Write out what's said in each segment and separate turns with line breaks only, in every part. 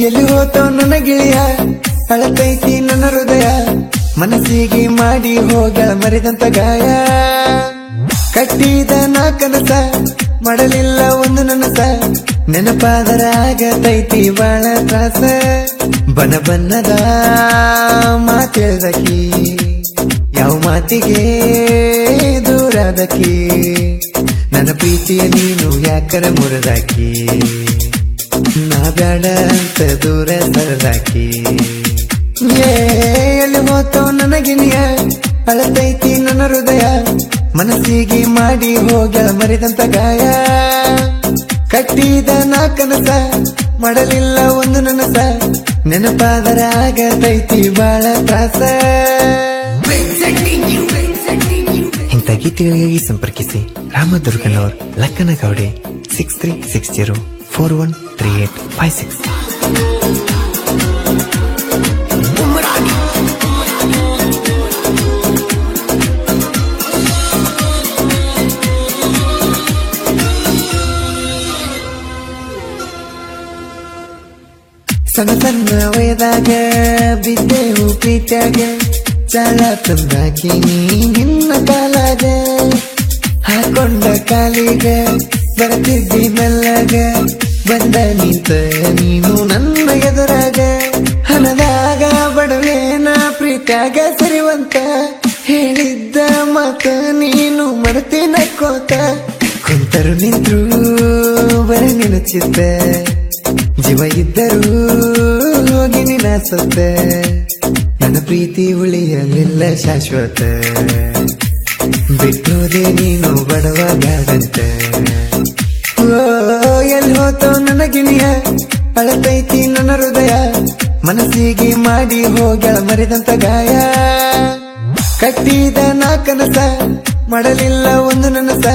ಎಲ್ಲಿ ಹೋತೋ ನನ್ನ ಗೆಳೆಯ ಅಳತೈತಿ ನನ್ನ ಹೃದಯ ಮನಸ್ಸಿಗೆ ಮಾಡಿ ಹೋಗಳ ಮರಿದಂತ ಗಾಯ ಕಟ್ಟಿದ ನಾ ಕನಸ ಮಾಡಲಿಲ್ಲ ಒಂದು ನನಸ ನೆನಪಾದರ ಆಗತೈತಿ ಬಾಳ ತ್ರಾಸ ಬನ ಬನ್ನದ ಮಾತೇಳ್ದಕಿ ಯಾವ ಮಾತಿಗೆ ದೂರಾದಕಿ ನನ್ನ ಪ್ರೀತಿಯ ನೀನು ಯಾಕರ ಮುರಿದಾಕಿ ನಾ ಬ್ಯಾಡ ಅಂತ ದೂರ ಸರದಾಕಿ ಎಲ್ಲಿ ಹೋತೋ ನನಗಿನಿಯ ಅಳತೈತಿ ನನ್ನ ಹೃದಯ ಮನಸ್ಸಿಗೆ ಮಾಡಿ ಹೋಗಳ ಮರಿದಂತ ಗಾಯ ಕಟ್ಟಿದ ನಾ ಕನಸ ಮಾಡಲಿಲ್ಲ ಒಂದು ನನಸ ನೆನಪಾದರ ಆಗತೈತಿ ಬಾಳ ತ್ರಾಸ ಇಂಥ ಗೀತೆಗಳಿಗಾಗಿ ಸಂಪರ್ಕಿಸಿ ರಾಮದುರ್ಗನವರ್ ಲಕ್ಕನಗೌಡೆ 6360413856. ಸಣ್ಣ ಸಣ್ಣ ವಯದಾಗ ಬಿದ್ದೆವು ಪ್ರೀತ್ಯಾಗ ಚಾಳ ತಂದಾಕಿ ನಿನ್ನ ಕಾಲಾಗ ಹಾಕೊಂಡ ಕಾಲಿಗ ಬರ್ತಿದ್ದಿ ಮೆಲ್ಲಗ ಬಂದ ನಿಂತ ನೀನು ನನ್ನ ಎದುರಾಗ ಹಣದಾಗ ಬಡವೇನ ಪ್ರೀತ್ಯಾಗ ಸರಿವಂತ ಹೇಳಿದ್ದ ಮಾತ ನೀನು ಮರೆತಿ ನಕ್ಕೋತ ಕುಂತರು ನಿಂತ್ರು ಬರ ನೆನಚಿದ್ದ ಜೀವ ಇದ್ದರೂ ಹೋಗಿ ನಿನ್ನ ಸತ್ತ ನನ್ನ ಪ್ರೀತಿ ಉಳಿಯಲಿಲ್ಲ ಶಾಶ್ವತ ಬಿಟ್ಟೋದೆ ನೀನು ಬಡವ ಬ್ಯಾಡಂತ ಎಲ್ಲಿ ಹೋತೋ ನನಗಿನಿಯ ಅಳತೈತಿ ನನ್ನ ಹೃದಯ ಮನಸ್ಸಿಗೆ ಮಾಡಿ ಹೋಗಳ ಮರಿದಂತ ಗಾಯ ಕಟ್ಟಿದ ನಾ ಕನಸ ಮಾಡಲಿಲ್ಲ ಒಂದು ನನಸ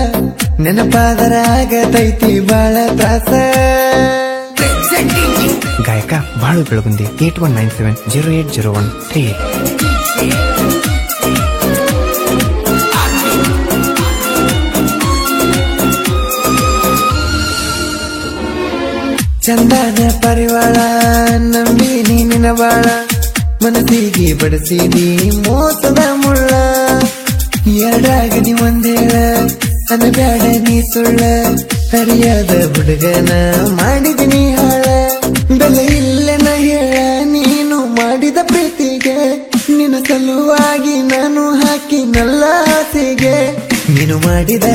ನೆನಪಾದರ ಆಗತೈತಿ ಬಾಳ ತ್ರಾಸ ಗಾಯಕ ಬಾಳು ಬೆಳಗುಂದಿ 819638. ಚಂದನ ಪರಿವಾಳ ನಂಬಿ ನಿನ್ನ ಬಾಳ ಮನಸ್ಸಿಗೆ ಬಡಿಸಿದಿ ಮೋಸದ ಮುಳ್ಳ ಎರಡಾಗದಿ ಒಂದೇಳ ಅನಬ್ಯಾಡ ನೀ ಸುಳ್ಳ ಸರಿಯಾದ ಹುಡುಗನ ಮಾಡಿದಿನಿ ಹಾಳ ಬೆಲೆ ಇಲ್ಲೆನ ಹೇಳ ನೀನು ಮಾಡಿದ ಪ್ರೀತಿಗೆ ನಿನ್ನ ಸಲುವಾಗಿ ನಾನು ಹಾಕಿನಲ್ಲ ಆಸೆಗೆ ನೀನು ಮಾಡಿದ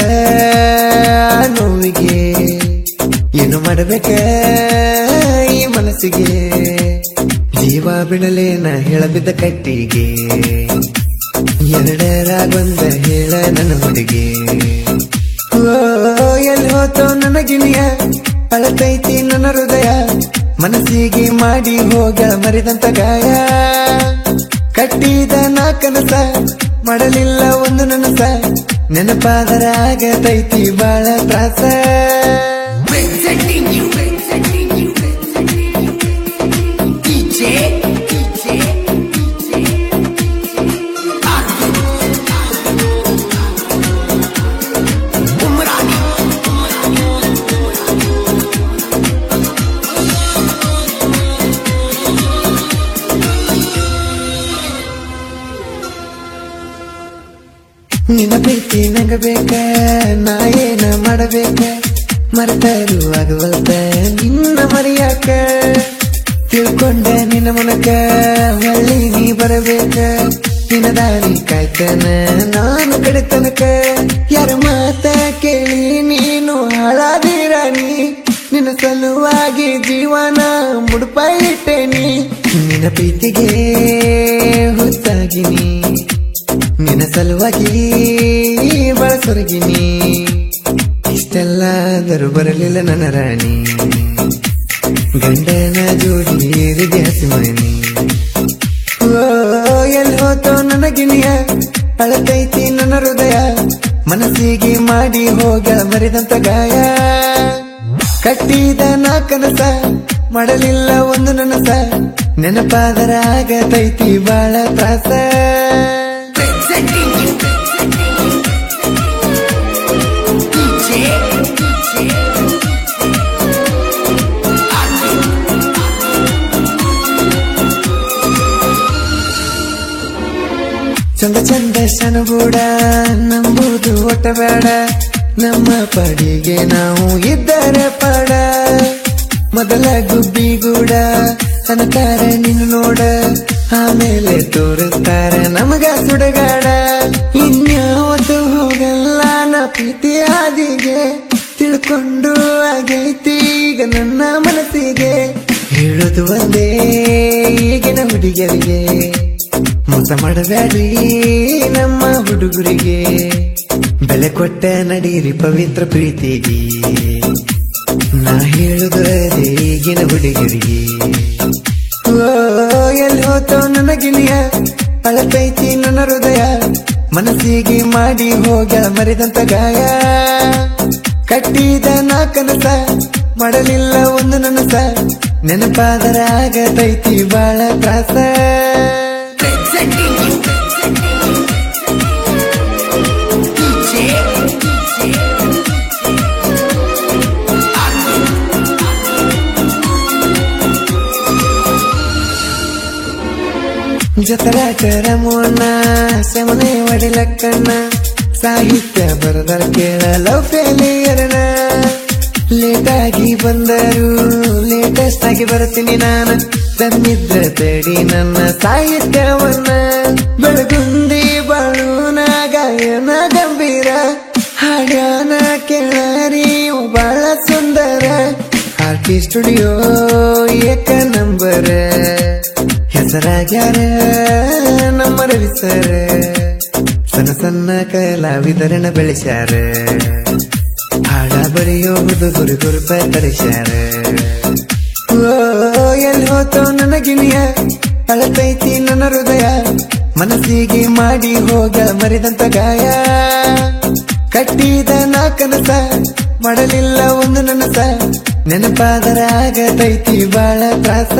ನೋವಿಗೆ ಏನು ಮಾಡಬೇಕ ಈ ಮನಸ್ಸಿಗೆ ಜೀವ ಬಿಡಲೇನ ಹೇಳಬಿದ್ದ ಕಟ್ಟಿಗೆ ಎರಡರಾಗೊಂದ ಹೇಳ ನನ್ನ ಹುಡುಗಿ ಎಲ್ಲಿ ಹೋತೋ ನನಗಿನಿಯ ಅಳತೈತಿ ನನ್ನ ಹೃದಯ ಮನಸ್ಸಿಗೆ ಮಾಡಿ ಹೋಗಳ ಮರಿದಂತ ಗಾಯ ಕಟ್ಟಿದ ನಾ ಕನಸ ಮಾಡಲಿಲ್ಲ ಒಂದು ನನಸ ನೆನಪಾದರ ಆಗತೈತಿ ಬಾಳ ತ್ರಾಸ ನಿನ್ನ ಪ್ರೀತಿ ನಂಗ ಬೇಕ ನಾ ಏನ ಮಾಡಬೇಕ ಮರೆತರು ಆಗವಲ್ತ ನಿನ್ನ ಮರಿಯಾಕ ತಿಳ್ಕೊಂಡ ನಿನ್ನ ಮನಕ ಹೊಳ್ಳಿ ನೀ ಬರಬೇಕ ನಿನ್ನ ದಾರಿ ಕಾಯ್ತನ ನಾನು ಕಡೆ ತನಕ ಯಾರ ಮಾತ ಕೇಳಿ ನೀನು ಹಾಳಾದಿ ರಾಣಿ ನಿನ್ನ ಸಲುವಾಗಿ ಜೀವನ ಮುಡುಪ ಇಟ್ಟೇನಿ ನಿನ್ನ ಪ್ರೀತಿಗೆ ಹುಚ್ಚಾಗಿನಿ ನಿನ್ನ ಸಲುವಾಗಿ ಬಳಸೊರಗಿನಿ ಇಷ್ಟೆಲ್ಲಾದರೂ ಬರಲಿಲ್ಲ ನನ್ನ ರಾಣಿ ಗಂಡನ ಜೋಡಿ ಏರಿದೆ ಹಸಿಮನಿ ಎಲ್ಲಿ ಹೋತೋ ನನಗಿನಿಯ ಅಳತೈತಿ ನನ್ನ ಹೃದಯ ಮನಸ್ಸಿಗೆ ಮಾಡಿ ಹೋಗಳ ಮರಿದಂತ ಗಾಯ ಕಟ್ಟಿದ ನಾ ಕನಸ ಮಾಡಲಿಲ್ಲ ಒಂದು ನನಸ ನೆನಪಾದರ ಆಗತೈತಿ ಬಾಳ ತ್ರಾಸ ಚಂದ ಚಂದ ಶನಗೂಡ ನಂಬುದು ಒಟ್ಟ ಬೇಡ ನಮ್ಮ ಪಡಿಗೆ ನಾವು ಇದ್ದರೆ ಪಡ ಮೊದಲ ಗುಬ್ಬಿಗೂಡ ಅನ್ನತಾರ ನೀನು ನೋಡ ಆಮೇಲೆ ತೋರಿಸ್ತಾರ ನಮಗ ಸುಡಗಾಡ ಇನ್ಯಾವತ್ತು ಹೋಗಲ್ಲ ನಾ ಪ್ರೀತಿ ಹಾದಿಗೆ ತಿಳ್ಕೊಂಡು ಆಗೈತಿ ಈಗ ನನ್ನ ಮನಸ್ಸಿಗೆ ಹೇಳೋದು ಒಂದೇ ಈಗಿನ ಹುಡುಗಿಯರಿಗೆ ಮೋಸ ಮಾಡಬೇಡ್ರಿ ನಮ್ಮ ಹುಡುಗರಿಗೆ ಬೆಲೆ ಕೊಟ್ಟ ನಡೀರಿ ಪವಿತ್ರ ಪ್ರೀತಿಗೆ ನಾ ಹೇಳುದು ಅದೇ ಈಗಿನ ಹುಡುಗರಿಗೆ ಎಲ್ಲಿ ಹೋತೋ ನನ್ನ ಗಿಣಿಯ ಅಳತೈತಿ ನನ್ನ ಹೃದಯ ಮನಸ್ಸಿಗೆ ಮಾಡಿ ಹೋಗ ಮರಿದಂತ ಗಾಯ ಕಟ್ಟಿದ ನಾ ಕನಸ ಮಾಡಲಿಲ್ಲ ಒಂದು ನನಸ ನೆನಪಾದರ ಆಗತೈತಿ ಬಾಳ ತ್ರಾಸ ಜತರಾಟರ ಮೋನ ಶಮನೆ ಒಡಿಲಕ್ಕಣ್ಣ ಸಾಹಿತ್ಯ ಬರದರ ಕೇಳ ಲವ್ ಫೇಲಿಯರ್ನ ಲೇಟಾಗಿ ಬಂದರು ಲೇಟೆಸ್ಟ್ ಆಗಿ ಬರ್ತೀನಿ ನಾನು ತನ್ನಿದ್ರ ತಡಿ ನನ್ನ ಸಾಹಿತ್ಯವನ್ನ ಬೆಳಗುಂದಿ ಬಾಳುನ ಗಾಯನ ಗಂಭೀರ ಹಾಡ್ಯಾನ ಕೇಳರಿ ಬಾಳ ಸುಂದರ ಆರ್ಟಿ ಸ್ಟುಡಿಯೋ ಏಕ ನಂಬರ್ ಹೆಸರಾಗ್ಯಾರ ನಮ್ಮ ರವಿ ಸರ್ ಸಣ್ಣ ಸಣ್ಣ ಕಲಾವಿದರನ್ನ ಬೆಳೆಸ್ಯಾರ ಹಾಡ ಬರೆಯೋ ಹುಡುಗರು ಗುರುಪ ತರಿಸ್ಯಾರ ಎಲ್ಲಿ ಹೋತೋ ನನ್ನ ಗಿಣಿಯ ಅಳತೈತಿ ನನ್ನ ಹೃದಯ ಮನಸ್ಸಿಗೆ ಮಾಡಿ ಹೋಗ ಮರಿದಂತ ಗಾಯ ಕಟ್ಟಿದ ನಾ ಕನಸ ಮಾಡಲಿಲ್ಲ ಒಂದು ನನಸ ನೆನಪಾದರ ಆಗತೈತಿ ಬಾಳ ತ್ರಾಸ